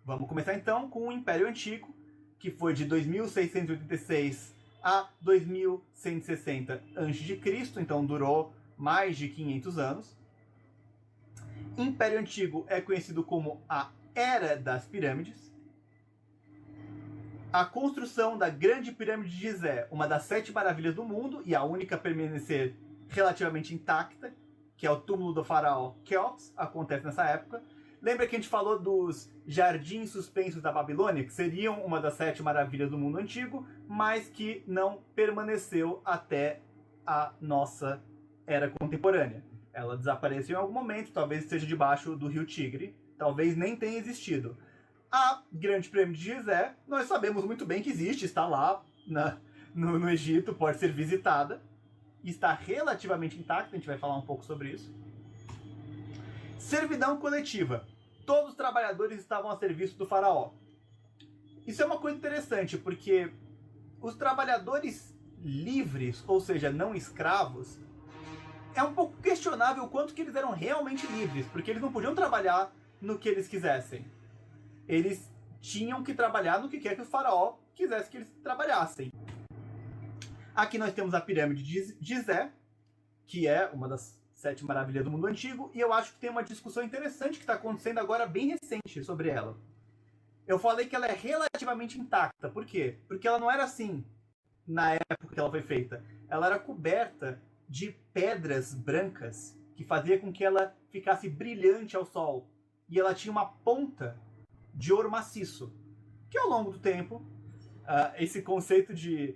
Vamos começar então com o Império Antigo, que foi de 2686 a 2160 a.C., então durou mais de 500 anos. Império Antigo é conhecido como a Era das Pirâmides. A construção da Grande Pirâmide de Gizé, uma das 7 maravilhas do mundo e a única a permanecer relativamente intacta, que é o túmulo do faraó Quéops, acontece nessa época. Lembra que a gente falou dos jardins suspensos da Babilônia, que seriam uma das 7 maravilhas do mundo antigo, mas que não permaneceu até a nossa era contemporânea. Ela desapareceu em algum momento, talvez esteja debaixo do rio Tigre, talvez nem tenha existido. A Grande Pirâmide de Gizé, nós sabemos muito bem que existe, está lá no Egito, pode ser visitada, está relativamente intacta, a gente vai falar um pouco sobre isso. Servidão coletiva. Todos os trabalhadores estavam a serviço do faraó. Isso é uma coisa interessante, porque os trabalhadores livres, ou seja, não escravos, é um pouco questionável o quanto que eles eram realmente livres, porque eles não podiam trabalhar no que eles quisessem. Eles tinham que trabalhar no que quer que o faraó quisesse que eles trabalhassem. Aqui nós temos a pirâmide de Gizé, que é uma das 7 maravilhas do mundo antigo, e eu acho que tem uma discussão interessante que está acontecendo agora, bem recente, sobre ela. Eu falei que ela é relativamente intacta. Por quê? Porque ela não era assim na época que ela foi feita. Ela era coberta de pedras brancas, que fazia com que ela ficasse brilhante ao sol. E ela tinha uma ponta de ouro maciço, que ao longo do tempo, esse conceito de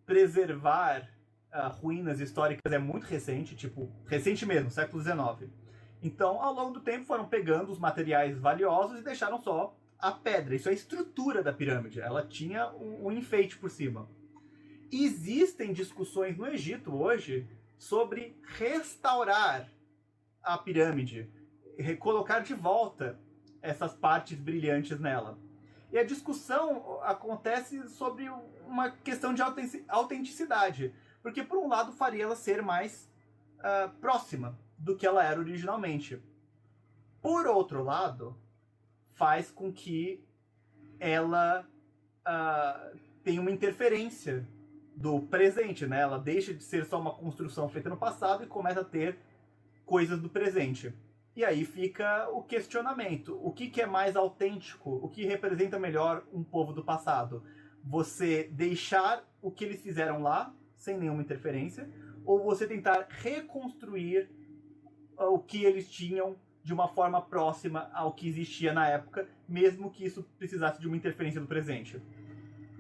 preservar ruínas históricas é muito recente, tipo, recente mesmo, século XIX. Então, ao longo do tempo, foram pegando os materiais valiosos e deixaram só a pedra. Isso é a estrutura da pirâmide. Ela tinha um enfeite por cima. Existem discussões no Egito hoje sobre restaurar a pirâmide, colocar de volta essas partes brilhantes nela. E a discussão acontece sobre uma questão de autenticidade, porque por um lado faria ela ser mais próxima do que ela era originalmente. Por outro lado, faz com que ela tenha uma interferência do presente, né? Ela deixa de ser só uma construção feita no passado e começa a ter coisas do presente. E aí fica o questionamento. O que é mais autêntico? O que representa melhor um povo do passado? Você deixar o que eles fizeram lá, sem nenhuma interferência, ou você tentar reconstruir o que eles tinham de uma forma próxima ao que existia na época, mesmo que isso precisasse de uma interferência do presente?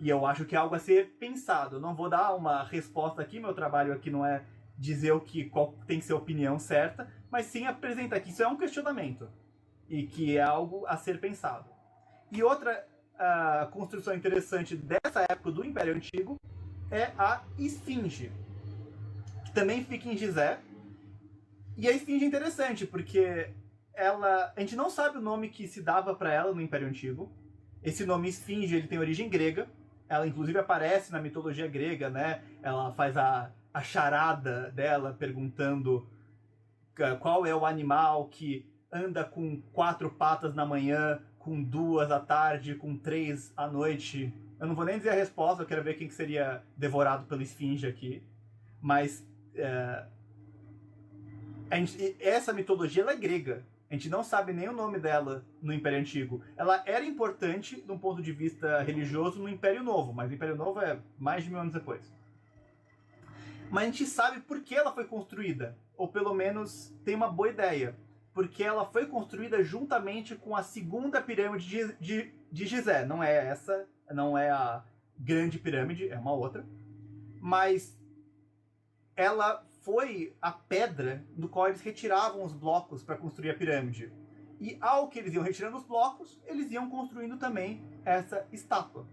E eu acho que é algo a ser pensado. Eu não vou dar uma resposta aqui, meu trabalho aqui não é dizer qual tem que ser a opinião certa, mas sim apresentar que isso é um questionamento e que é algo a ser pensado. E outra construção interessante dessa época do Império Antigo é a Esfinge, que também fica em Gizé. E a Esfinge é interessante porque a gente não sabe o nome que se dava para ela no Império Antigo. Esse nome Esfinge ele tem origem grega. Ela inclusive aparece na mitologia grega, né? Ela faz a charada dela perguntando qual é o animal que anda com 4 patas na manhã, com 2 à tarde, com 3 à noite. Eu não vou nem dizer a resposta, eu quero ver quem que seria devorado pela esfinge aqui. Mas essa mitologia ela é grega. A gente não sabe nem o nome dela no Império Antigo. Ela era importante, de um ponto de vista religioso, no Império Novo, mas o Império Novo é mais de 1000 anos depois. Mas a gente sabe por que ela foi construída, ou pelo menos tem uma boa ideia. Porque ela foi construída juntamente com a segunda pirâmide de Gizé. Não é essa, não é a Grande Pirâmide, é uma outra. Mas ela foi a pedra do qual eles retiravam os blocos para construir a pirâmide. E ao que eles iam retirando os blocos, eles iam construindo também essa estátua.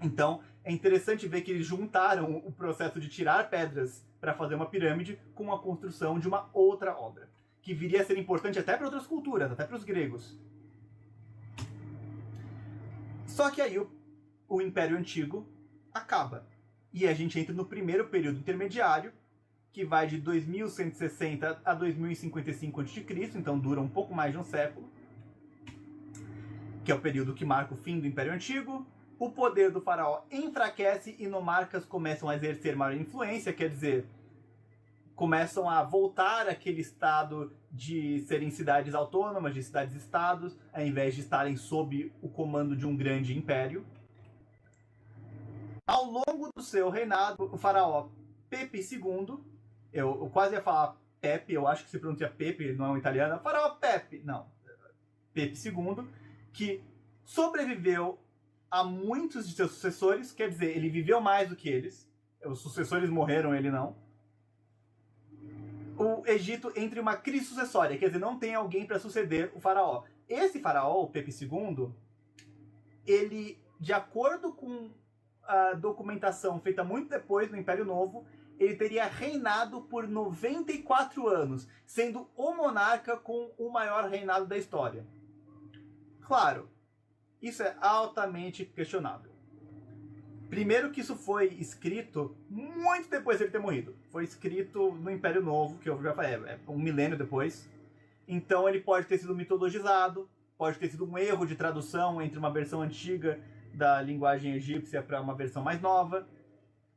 Então, é interessante ver que eles juntaram o processo de tirar pedras para fazer uma pirâmide com a construção de uma outra obra, que viria a ser importante até para outras culturas, até para os gregos. Só que aí o Império Antigo acaba. E a gente entra no primeiro período intermediário, que vai de 2160 a 2055 a.C., então dura um pouco mais de um século, que é o período que marca o fim do Império Antigo. O poder do faraó enfraquece e nomarcas começam a exercer maior influência, quer dizer, começam a voltar àquele estado de serem cidades autônomas, de cidades-estados, ao invés de estarem sob o comando de um grande império. Ao longo do seu reinado, o faraó Pepe II, eu quase ia falar Pepe, eu acho que se pronuncia Pepe, não é um italiano, faraó Pepe, não, Pepe II, que sobreviveu a muitos de seus sucessores, quer dizer, ele viveu mais do que eles, os sucessores morreram, ele não. O Egito entra em uma crise sucessória, quer dizer, não tem alguém para suceder o faraó. Esse faraó, o Pepe II, ele, de acordo com a documentação feita muito depois no Império Novo, ele teria reinado por 94 anos, sendo o monarca com o maior reinado da história. Claro, isso é altamente questionável. Primeiro que isso foi escrito muito depois de ele ter morrido. Foi escrito no Império Novo, que eu já falei, é um milênio depois. Então ele pode ter sido mitologizado, pode ter sido um erro de tradução entre uma versão antiga da linguagem egípcia para uma versão mais nova.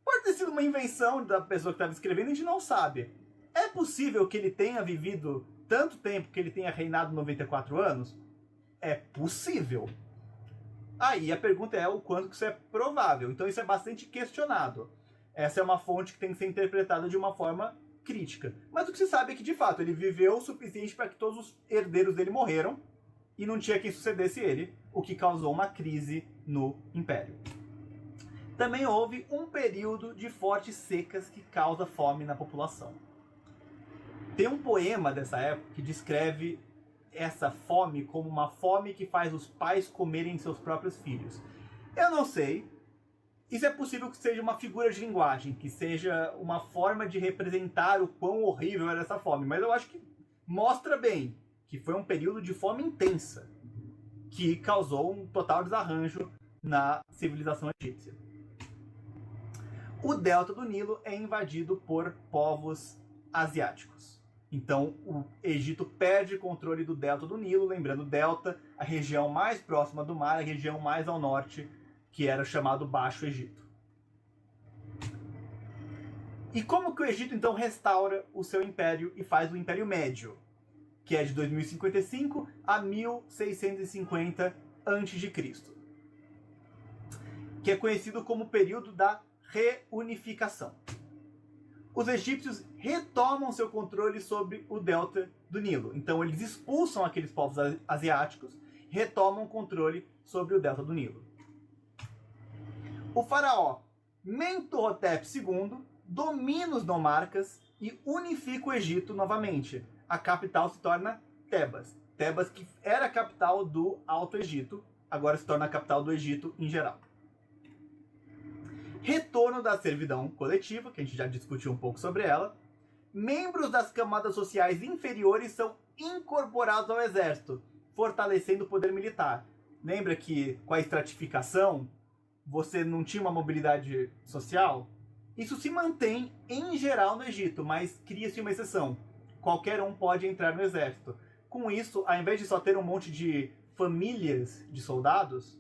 Pode ter sido uma invenção da pessoa que estava escrevendo, a gente não sabe. É possível que ele tenha vivido tanto tempo, que ele tenha reinado 94 anos? É possível. Aí a pergunta é o quanto que isso é provável. Então isso é bastante questionado. Essa é uma fonte que tem que ser interpretada de uma forma crítica. Mas o que se sabe é que, de fato, ele viveu o suficiente para que todos os herdeiros dele morreram e não tinha quem sucedesse ele, o que causou uma crise no Império. Também houve um período de fortes secas que causa fome na população. Tem um poema dessa época que descreve essa fome como uma fome que faz os pais comerem seus próprios filhos. Eu não sei. Isso é possível que seja uma figura de linguagem, que seja uma forma de representar o quão horrível era essa fome. Mas eu acho que mostra bem que foi um período de fome intensa, que causou um total desarranjo na civilização egípcia. O delta do Nilo é invadido por povos asiáticos. Então, o Egito perde controle do delta do Nilo, lembrando, delta, a região mais próxima do mar, a região mais ao norte, que era chamado Baixo Egito. E como que o Egito, então, restaura o seu império e faz o Império Médio, que é de 2055 a 1650 a.C., que é conhecido como o período da reunificação. Os egípcios retomam seu controle sobre o delta do Nilo. Então eles expulsam aqueles povos asiáticos e retomam o controle sobre o delta do Nilo. O faraó Mentuhotep II domina os nomarcas e unifica o Egito novamente. A capital se torna Tebas. Tebas, que era a capital do Alto Egito, agora se torna a capital do Egito em geral. Retorno da servidão coletiva, que a gente já discutiu um pouco sobre ela. Membros das camadas sociais inferiores são incorporados ao exército, fortalecendo o poder militar. Lembra que com a estratificação você não tinha uma mobilidade social? Isso se mantém em geral no Egito, mas cria-se uma exceção. Qualquer um pode entrar no exército. Com isso, ao invés de só ter um monte de famílias de soldados,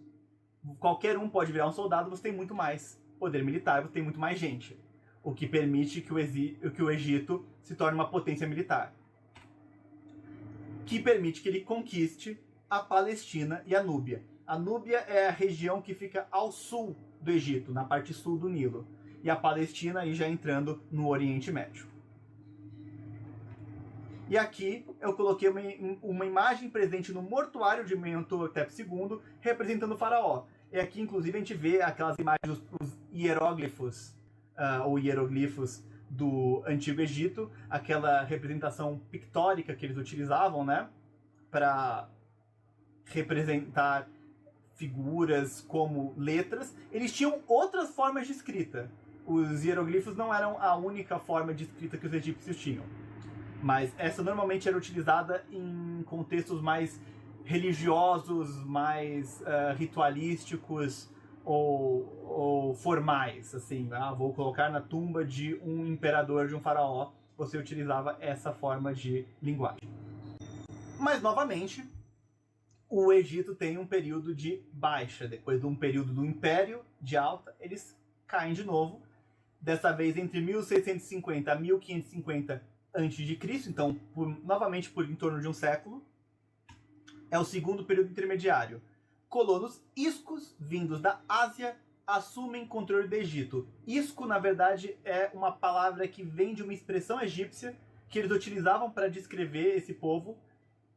qualquer um pode virar um soldado, você tem muito mais poder militar, você tem muito mais gente, o que permite que o Egito se torne uma potência militar, que permite que ele conquiste a Palestina e a Núbia. A Núbia é a região que fica ao sul do Egito, na parte sul do Nilo, e a Palestina aí já entrando no Oriente Médio. E aqui eu coloquei uma imagem presente no mortuário de Mentuhotep II, representando o faraó. E aqui, inclusive, a gente vê aquelas imagens, os hieróglifos, ou hieroglifos do Antigo Egito, aquela representação pictórica que eles utilizavam, né, para representar figuras como letras. Eles tinham outras formas de escrita. Os hieroglifos não eram a única forma de escrita que os egípcios tinham. Mas essa normalmente era utilizada em contextos mais religiosos, mais ritualísticos ou formais, assim, vou colocar na tumba de um imperador, de um faraó, você utilizava essa forma de linguagem. Mas, novamente, o Egito tem um período de baixa. Depois de um período do Império de alta, eles caem de novo. Dessa vez entre 1650 a 1550 a.C., então novamente por em torno de um século. É o segundo período intermediário. Colonos iscos, vindos da Ásia, assumem controle do Egito. Isco, na verdade, é uma palavra que vem de uma expressão egípcia que eles utilizavam para descrever esse povo,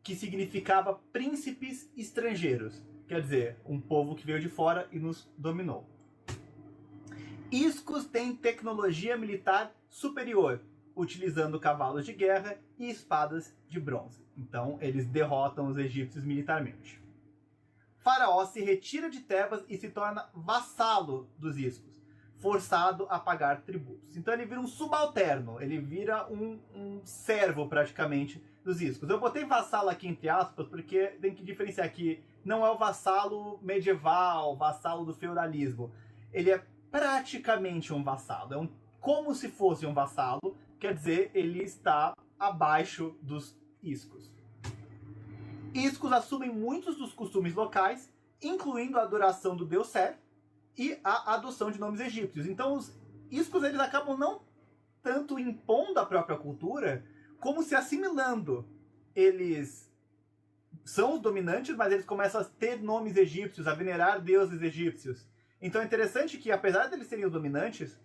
que significava príncipes estrangeiros. Quer dizer, um povo que veio de fora e nos dominou. Iscos têm tecnologia militar superior, utilizando cavalos de guerra e espadas de bronze. Então, eles derrotam os egípcios militarmente. Faraó se retira de Tebas e se torna vassalo dos iscos, forçado a pagar tributos. Então ele vira um subalterno, ele vira um servo praticamente dos iscos. Eu botei vassalo aqui entre aspas porque tem que diferenciar que não é o vassalo medieval, vassalo do feudalismo. Ele é praticamente um vassalo, é como se fosse um vassalo, quer dizer, ele está abaixo dos iscos. Iscos assumem muitos dos costumes locais, incluindo a adoração do deus Ser e a adoção de nomes egípcios. Então os iscos eles acabam não tanto impondo a própria cultura, como se assimilando. Eles são os dominantes, mas eles começam a ter nomes egípcios, a venerar deuses egípcios. Então é interessante que, apesar de eles serem os dominantes,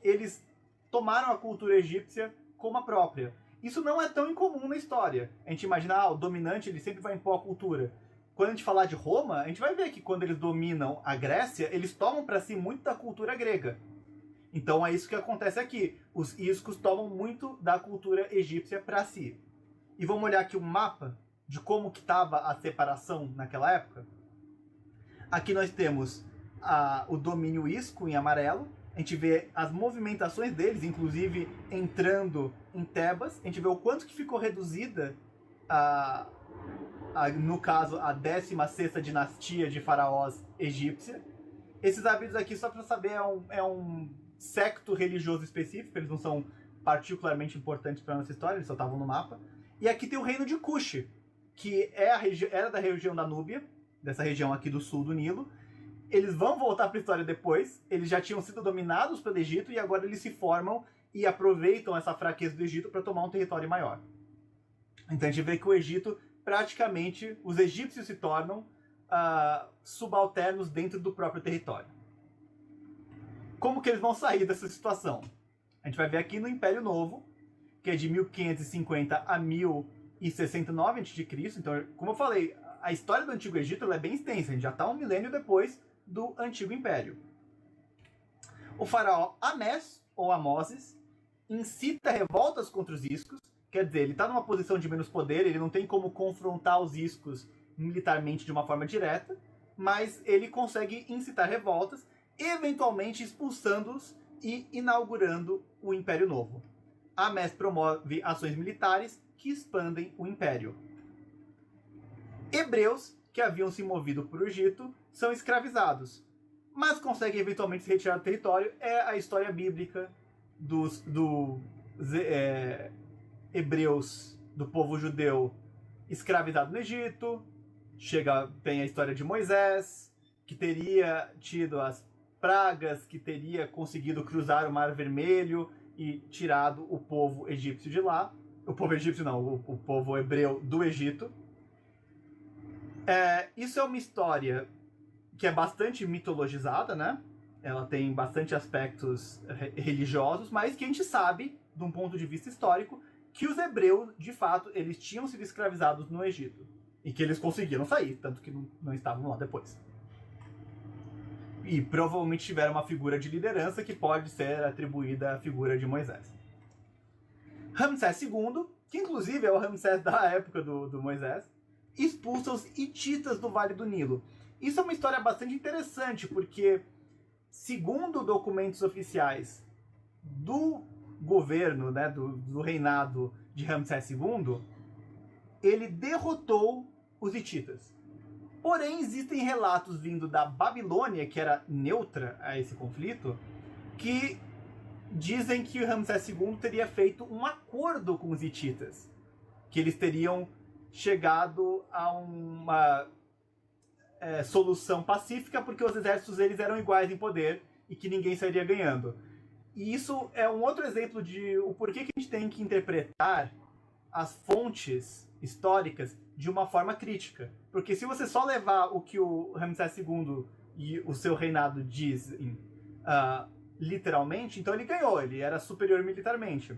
eles tomaram a cultura egípcia como a própria. Isso não é tão incomum na história. A gente imagina, o dominante ele sempre vai impor a cultura. Quando a gente falar de Roma, a gente vai ver que quando eles dominam a Grécia, eles tomam para si muito da cultura grega. Então é isso que acontece aqui. Os iscos tomam muito da cultura egípcia para si. E vamos olhar aqui um mapa de como que estava a separação naquela época. Aqui nós temos o domínio isco em amarelo. A gente vê as movimentações deles, inclusive entrando em Tebas. A gente vê o quanto que ficou reduzida, no caso, a 16ª dinastia de faraós egípcia. Esses avisos aqui, só para saber, é um secto religioso específico. Eles não são particularmente importantes para a nossa história, eles só estavam no mapa. E aqui tem o reino de Cush, que era da região da Núbia, dessa região aqui do sul do Nilo. Eles vão voltar para a história depois, eles já tinham sido dominados pelo Egito e agora eles se formam e aproveitam essa fraqueza do Egito para tomar um território maior. Então a gente vê que o Egito, praticamente, os egípcios se tornam subalternos dentro do próprio território. Como que eles vão sair dessa situação? A gente vai ver aqui no Império Novo, que é de 1550 a 1069 a.C. Então, como eu falei, a história do Antigo Egito ela é bem extensa, a gente já está um milênio depois do Antigo Império. O faraó Amés, ou Amoses, incita revoltas contra os iscos, quer dizer, ele está numa posição de menos poder, ele não tem como confrontar os iscos militarmente de uma forma direta, mas ele consegue incitar revoltas, eventualmente expulsando-os e inaugurando o Império Novo. Amés promove ações militares que expandem o Império. Hebreus, que haviam se movido para o Egito, são escravizados, mas conseguem eventualmente se retirar do território. É a história bíblica dos hebreus, do povo judeu escravizado no Egito. Tem a história de Moisés, que teria tido as pragas, que teria conseguido cruzar o Mar Vermelho e tirado o povo egípcio de lá. O povo egípcio não, o povo hebreu do Egito. Isso é uma história que é bastante mitologizada, né? Ela tem bastante aspectos religiosos, mas que a gente sabe, de um ponto de vista histórico, que os hebreus, de fato, eles tinham sido escravizados no Egito. E que eles conseguiram sair, tanto que não estavam lá depois. E provavelmente tiveram uma figura de liderança que pode ser atribuída à figura de Moisés. Ramsés II, que inclusive é o Ramsés da época do Moisés, expulsa os hititas do Vale do Nilo. Isso é uma história bastante interessante, porque, segundo documentos oficiais do governo, né, do reinado de Ramsés II, ele derrotou os hititas. Porém, existem relatos vindo da Babilônia, que era neutra a esse conflito, que dizem que Ramsés II teria feito um acordo com os hititas, que eles teriam chegado a solução pacífica, porque os exércitos eles eram iguais em poder e que ninguém sairia ganhando. E isso é um outro exemplo de o porquê que a gente tem que interpretar as fontes históricas de uma forma crítica. Porque se você só levar o que o Ramsés II e o seu reinado dizem literalmente, então ele ganhou, ele era superior militarmente.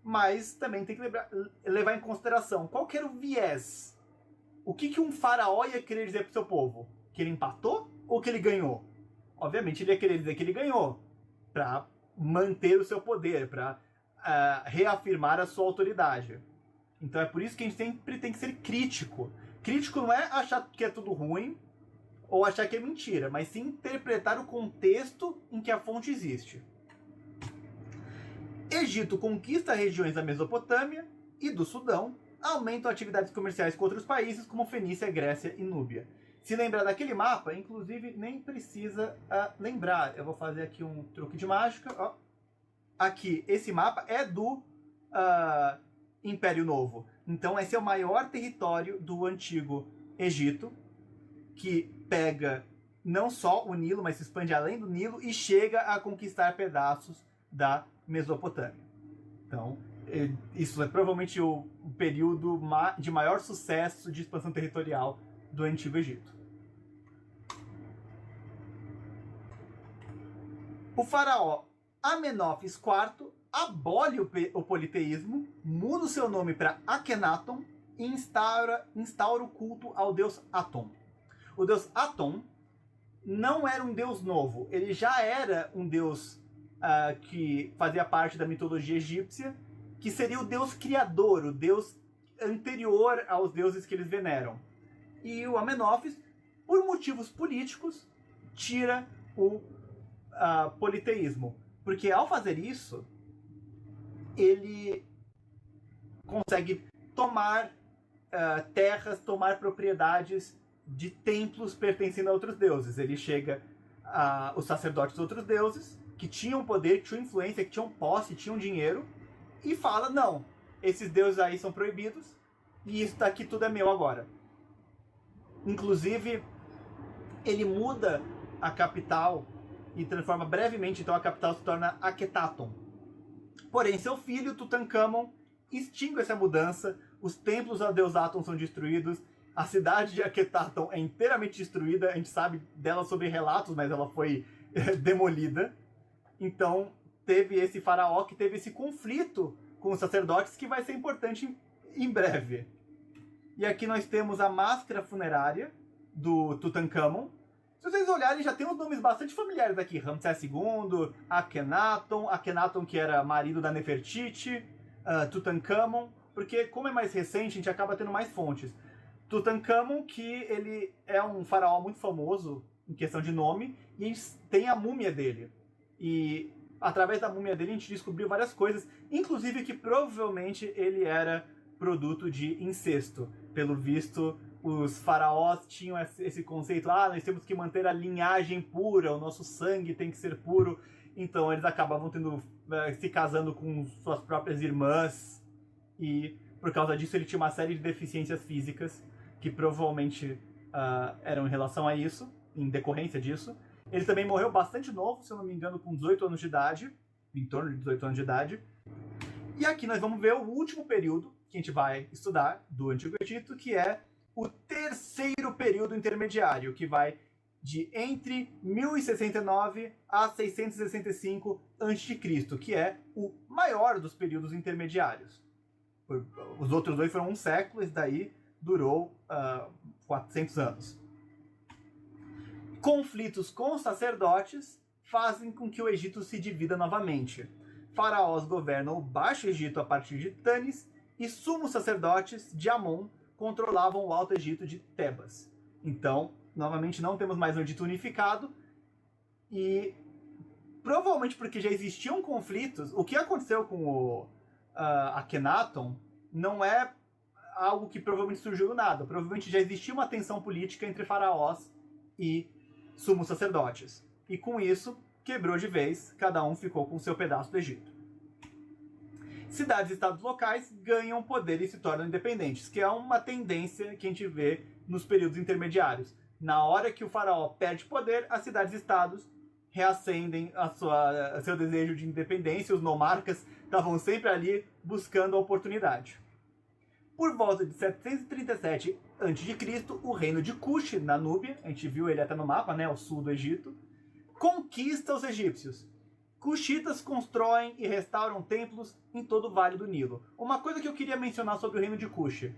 Mas também tem que levar em consideração qual que era o viés. O que um faraó ia querer dizer pro seu povo? Que ele empatou ou que ele ganhou? Obviamente ele ia querer dizer que ele ganhou, para manter o seu poder, para reafirmar a sua autoridade. Então é por isso que a gente sempre tem que ser crítico. Crítico não é achar que é tudo ruim ou achar que é mentira, mas sim interpretar o contexto em que a fonte existe. Egito conquista regiões da Mesopotâmia e do Sudão, aumentam atividades comerciais com outros países como Fenícia, Grécia e Núbia. Se lembrar daquele mapa, inclusive nem precisa lembrar. Eu vou fazer aqui um truque de mágica. Ó. Aqui, esse mapa é do Império Novo. Então esse é o maior território do antigo Egito, que pega não só o Nilo, mas se expande além do Nilo e chega a conquistar pedaços da Mesopotâmia. Então, isso é provavelmente o período de maior sucesso de expansão territorial do Antigo Egito. O faraó Amenófis IV abole o politeísmo, muda o seu nome para Akhenaton e instaura o culto ao deus Aton. O deus Aton não era um deus novo, ele já era um deus que fazia parte da mitologia egípcia, que seria o deus criador, o deus anterior aos deuses que eles veneram. E o Amenófis, por motivos políticos, tira o politeísmo. Porque ao fazer isso, ele consegue tomar terras, tomar propriedades de templos pertencendo a outros deuses. Ele chega os sacerdotes dos outros deuses, que tinham poder, que tinham influência, que tinham posse, tinham dinheiro, e fala, não, esses deuses aí são proibidos, e isso daqui tudo é meu agora. Inclusive, ele muda a capital e transforma brevemente, então a capital se torna Akhetaton. Porém, seu filho, Tutankhamon, extingue essa mudança, os templos a deus Aton são destruídos, a cidade de Akhetaton é inteiramente destruída, a gente sabe dela sobre relatos, mas ela foi demolida. Então, teve esse faraó que teve esse conflito com os sacerdotes que vai ser importante em breve. E aqui nós temos a máscara funerária do Tutankhamon. Se vocês olharem, já tem uns nomes bastante familiares aqui. Ramsés II, Akhenaton, que era marido da Nefertiti, Tutankhamon, porque como é mais recente, a gente acaba tendo mais fontes. Tutankhamon, que ele é um faraó muito famoso em questão de nome, e a gente tem a múmia dele. E através da múmia dele a gente descobriu várias coisas, inclusive que provavelmente ele era produto de incesto. Pelo visto, os faraós tinham esse conceito, nós temos que manter a linhagem pura, o nosso sangue tem que ser puro. Então eles acabavam se casando com suas próprias irmãs, e por causa disso ele tinha uma série de deficiências físicas que provavelmente eram em relação a isso, em decorrência disso. Ele também morreu bastante novo, se eu não me engano, com 18 anos de idade, em torno de 18 anos de idade. E aqui nós vamos ver o último período que a gente vai estudar do Antigo Egito, que é o terceiro período intermediário, que vai de entre 1069 a 665 a.C., que é o maior dos períodos intermediários. Os outros dois foram um século, esse daí durou 400 anos. Conflitos com os sacerdotes fazem com que o Egito se divida novamente. Faraós governam o Baixo Egito a partir de Tanis e sumos sacerdotes de Amon controlavam o Alto Egito de Tebas. Então, novamente, não temos mais um Egito unificado e provavelmente porque já existiam conflitos, o que aconteceu com o Akhenaton não é algo que provavelmente surgiu do nada. Provavelmente já existia uma tensão política entre faraós e sumos sacerdotes. E com isso, quebrou de vez, cada um ficou com seu pedaço do Egito. Cidades e estados locais ganham poder e se tornam independentes, que é uma tendência que a gente vê nos períodos intermediários. Na hora que o faraó perde poder, as cidades-estados reacendem seu desejo de independência. Os nomarcas estavam sempre ali buscando a oportunidade. Por volta de 737 a.C., o reino de Kush, na Núbia, a gente viu ele até no mapa, né, ao sul do Egito, conquista os egípcios. Cushitas constroem e restauram templos em todo o Vale do Nilo. Uma coisa que eu queria mencionar sobre o reino de Kush.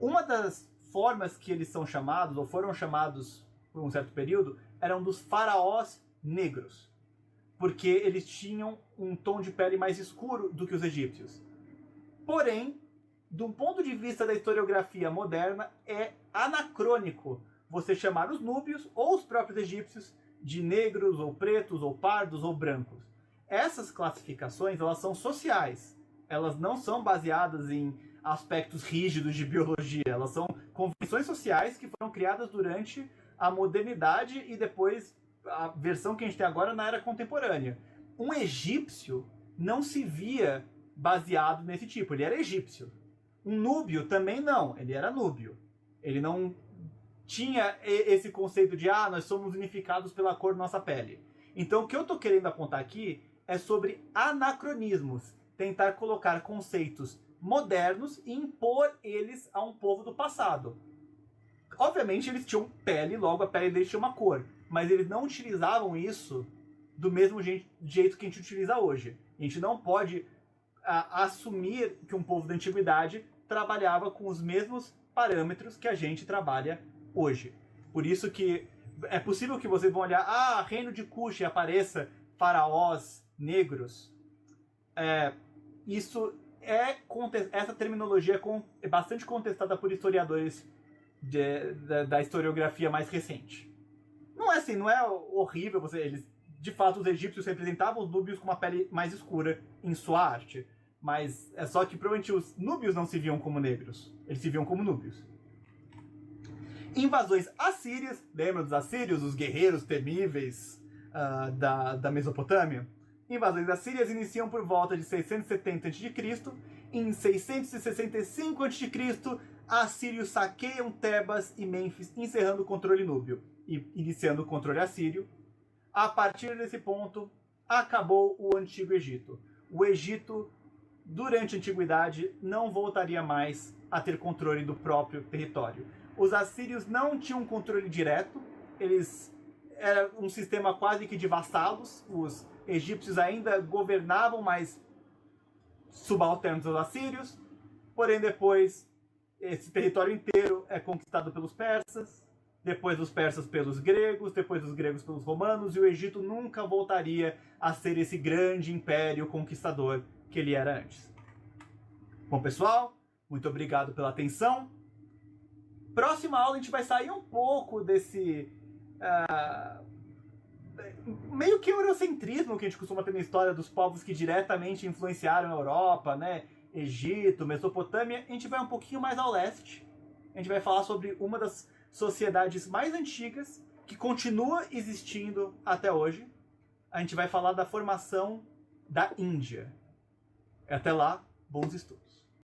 Uma das formas que eles são chamados, ou foram chamados por um certo período, eram dos faraós negros. Porque eles tinham um tom de pele mais escuro do que os egípcios. Porém, do ponto de vista da historiografia moderna, é anacrônico você chamar os núbios ou os próprios egípcios de negros, ou pretos, ou pardos, ou brancos. Essas classificações, elas são sociais. Elas não são baseadas em aspectos rígidos de biologia. Elas são convenções sociais que foram criadas durante a modernidade e depois a versão que a gente tem agora na era contemporânea. Um egípcio não se via baseado nesse tipo. Ele era egípcio. Um núbio também não. Ele era núbio. Ele não tinha esse conceito de nós somos unificados pela cor da nossa pele. Então o que eu estou querendo apontar aqui é sobre anacronismos, tentar colocar conceitos modernos e impor eles a um povo do passado. Obviamente eles tinham pele, logo a pele deles tinha uma cor, mas eles não utilizavam isso do mesmo jeito que a gente utiliza hoje. A gente não pode assumir que um povo da antiguidade trabalhava com os mesmos parâmetros que a gente trabalha hoje. Por isso que é possível que vocês vão olhar, reino de Kush, e apareça faraós negros. Essa terminologia é bastante contestada por historiadores da historiografia mais recente. Não é assim, não é horrível. De fato, os egípcios representavam os núbios com uma pele mais escura em sua arte. Mas é só que provavelmente os núbios não se viam como negros. Eles se viam como núbios. Invasões assírias, lembra dos assírios, os guerreiros temíveis da Mesopotâmia? Invasões assírias iniciam por volta de 670 a.C. Em 665 a.C., assírios saqueiam Tebas e Mênfis, encerrando o controle núbio e iniciando o controle assírio. A partir desse ponto, acabou o Antigo Egito. O Egito, durante a Antiguidade, não voltaria mais a ter controle do próprio território. Os assírios não tinham controle direto, era um sistema quase que de vassalos. Os egípcios ainda governavam, mas subalternos aos assírios. Porém, depois, esse território inteiro é conquistado pelos persas, depois os persas pelos gregos, depois os gregos pelos romanos, e o Egito nunca voltaria a ser esse grande império conquistador que ele era antes. Bom, pessoal, muito obrigado pela atenção. Próxima aula a gente vai sair um pouco desse meio que eurocentrismo que a gente costuma ter na história dos povos que diretamente influenciaram a Europa, né? Egito, Mesopotâmia. A gente vai um pouquinho mais ao leste. A gente vai falar sobre uma das sociedades mais antigas que continua existindo até hoje. A gente vai falar da formação da Índia. Até lá, bons estudos.